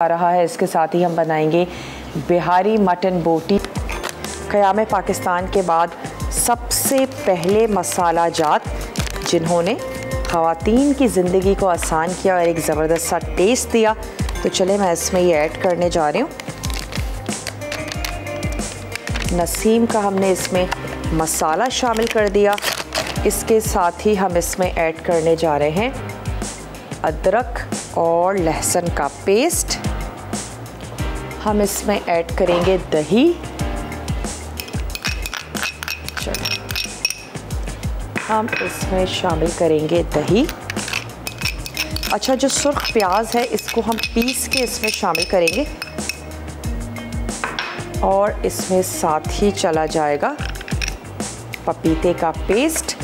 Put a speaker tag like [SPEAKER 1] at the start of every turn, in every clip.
[SPEAKER 1] आ रहा है। इसके साथ ही हम बनाएंगे बिहारी मटन बोटी। क़याम पाकिस्तान के बाद सबसे पहले मसाला जात जिन्होंने ख़वातीन की ज़िंदगी को आसान किया और एक ज़बरदस्त सा टेस्ट दिया। तो चले मैं इसमें ये ऐड करने जा रही हूँ। नसीम का हमने इसमें मसाला शामिल कर दिया। इसके साथ ही हम इसमें ऐड करने जा रहे हैं अदरक और लहसुन का पेस्ट। हम इसमें ऐड करेंगे दही। हम इसमें शामिल करेंगे दही। अच्छा, जो सुर्ख प्याज है इसको हम पीस के इसमें शामिल करेंगे और इसमें साथ ही चला जाएगा पपीते का पेस्ट।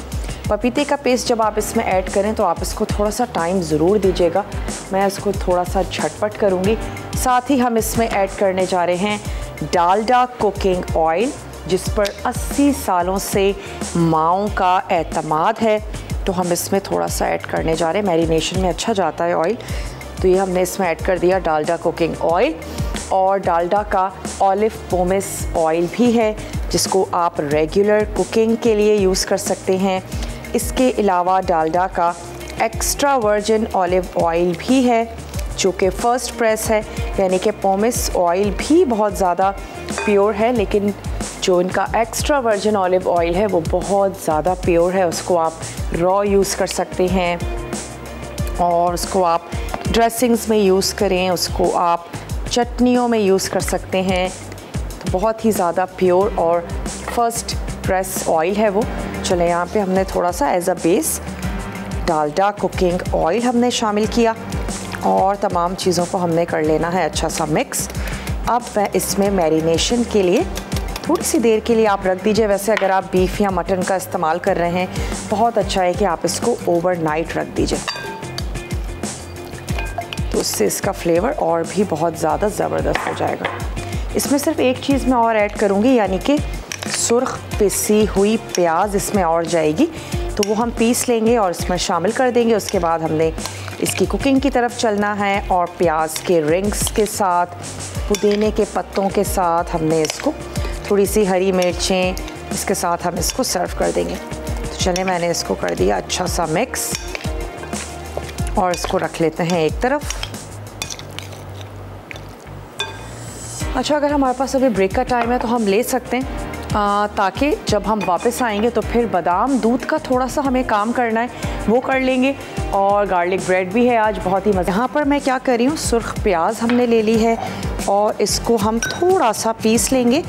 [SPEAKER 1] पपीते का पेस्ट जब आप इसमें ऐड करें तो आप इसको थोड़ा सा टाइम ज़रूर दीजिएगा। मैं इसको थोड़ा सा झटपट करूँगी। साथ ही हम इसमें ऐड करने जा रहे हैं डालडा कुकिंग ऑयल, जिस पर 80 सालों से माओं का एतमाद है। तो हम इसमें थोड़ा सा ऐड करने जा रहे हैं। मैरिनेशन में अच्छा जाता है ऑयल, तो ये हमने इसमें ऐड कर दिया डालडा कुकिंग ऑयल। और डालडा का ऑलिव पोमेस ऑयल भी है, जिसको आप रेगुलर कुकिंग के लिए यूज़ कर सकते हैं। इसके अलावा डालडा का एक्स्ट्रा वर्जिन ऑलिव ऑयल भी है, जो कि फ़र्स्ट प्रेस है, यानी कि पोमेस ऑयल भी बहुत ज़्यादा प्योर है, लेकिन जो इनका एक्स्ट्रा वर्जिन ऑलिव ऑयल है वो बहुत ज़्यादा प्योर है। उसको आप रॉ यूज़ कर सकते हैं और उसको आप ड्रेसिंग्स में यूज़ करें, उसको आप चटनियों में यूज़ कर सकते हैं। तो बहुत ही ज़्यादा प्योर और फर्स्ट प्रेस ऑयल है वो। चले, यहाँ पे हमने थोड़ा सा as a base Dalda cooking oil हमने शामिल किया और तमाम चीज़ों को हमने कर लेना है अच्छा सा मिक्स। अब मैं इसमें मैरिनेशन के लिए थोड़ी सी देर के लिए आप रख दीजिए। वैसे अगर आप बीफ या मटन का इस्तेमाल कर रहे हैं, बहुत अच्छा है कि आप इसको ओवरनाइट रख दीजिए, तो उससे इसका फ्लेवर और भी बहुत ज़्यादा ज़बरदस्त हो जाएगा। इसमें सिर्फ एक चीज़ मैं और ऐड करूँगी, यानी कि सुर्ख पिसी हुई प्याज इसमें और जाएगी, तो वो हम पीस लेंगे और इसमें शामिल कर देंगे। उसके बाद हमने इसकी कुकिंग की तरफ चलना है और प्याज के रिंग्स के साथ, पुदीने के पत्तों के साथ हमने इसको, थोड़ी सी हरी मिर्चें, इसके साथ हम इसको सर्व कर देंगे। तो चलिए, मैंने इसको कर दिया अच्छा सा मिक्स और इसको रख लेते हैं एक तरफ। अच्छा, अगर हमारे पास अभी ब्रेक का टाइम है तो हम ले सकते हैं, ताकि जब हम वापस आएंगे तो फिर बादाम दूध का थोड़ा सा हमें काम करना है, वो कर लेंगे। और गार्लिक ब्रेड भी है आज, बहुत ही मज़ा। यहाँ पर मैं क्या कर रही हूँ, सुर्ख प्याज हमने ले ली है और इसको हम थोड़ा सा पीस लेंगे।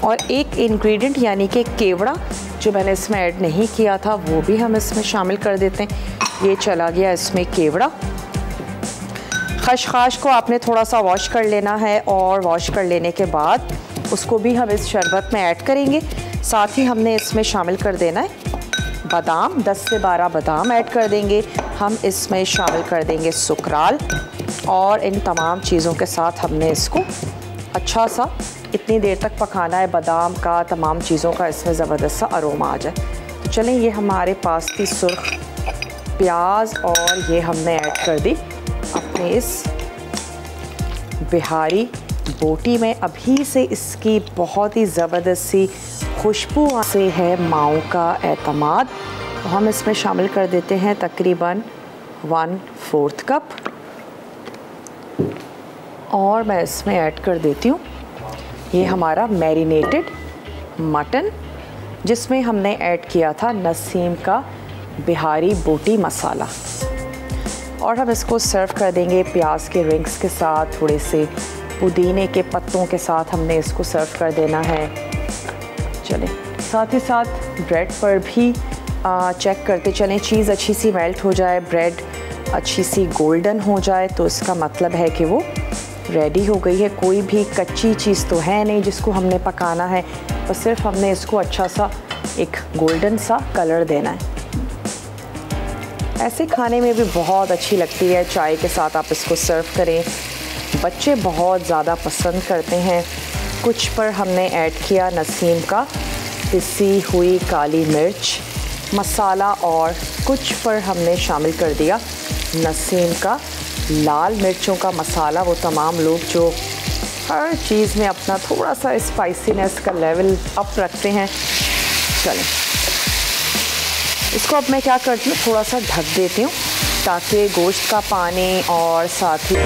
[SPEAKER 1] और एक इंग्रेडिएंट यानी कि केवड़ा, जो मैंने इसमें ऐड नहीं किया था, वो भी हम इसमें शामिल कर देते हैं। ये चला गया इसमें केवड़ा। खशखाश को आपने थोड़ा सा वॉश कर लेना है और वॉश कर लेने के बाद उसको भी हम इस शरबत में ऐड करेंगे। साथ ही हमने इसमें शामिल कर देना है बादाम, 10 से 12 बादाम ऐड कर देंगे। हम इसमें शामिल कर देंगे सुकराल और इन तमाम चीज़ों के साथ हमने इसको अच्छा सा इतनी देर तक पकाना है, बादाम का, तमाम चीज़ों का इसमें ज़बरदस्त सा अरोमा आ जाए। तो चलें, ये हमारे पास थी सुर्ख प्याज और ये हमने ऐड कर दी अपने इस बिहारी बोटी में। अभी से इसकी बहुत ही ज़बरदस्त सी खुशबू से है माओं का एतमाद। तो हम इसमें शामिल कर देते हैं तकरीबन 1/4 कप और मैं इसमें ऐड कर देती हूँ ये हमारा मैरिनेटेड मटन, जिसमें हमने ऐड किया था नसीम का बिहारी बोटी मसाला। और हम इसको सर्व कर देंगे प्याज के रिंग्स के साथ, थोड़े से पुदीने के पत्तों के साथ हमने इसको सर्व कर देना है। चलें, साथ ही साथ ब्रेड पर भी चेक करते चलें, चीज़ अच्छी सी मेल्ट हो जाए, ब्रेड अच्छी सी गोल्डन हो जाए, तो इसका मतलब है कि वो रेडी हो गई है। कोई भी कच्ची चीज़ तो है नहीं जिसको हमने पकाना है, बस सिर्फ हमने इसको अच्छा सा एक गोल्डन सा कलर देना है। ऐसे खाने में भी बहुत अच्छी लगती है, चाय के साथ आप इसको सर्व करें। बच्चे बहुत ज़्यादा पसंद करते हैं। कुछ पर हमने ऐड किया नसीम का पिसी हुई काली मिर्च मसाला और कुछ पर हमने शामिल कर दिया नसीम का लाल मिर्चों का मसाला। वो तमाम लोग जो हर चीज़ में अपना थोड़ा सा स्पाइसीनेस का लेवल अप रखते हैं। चलें, इसको अब मैं क्या करती हूँ, थोड़ा सा ढक देती हूँ ताकि गोश्त का पानी और साथ ही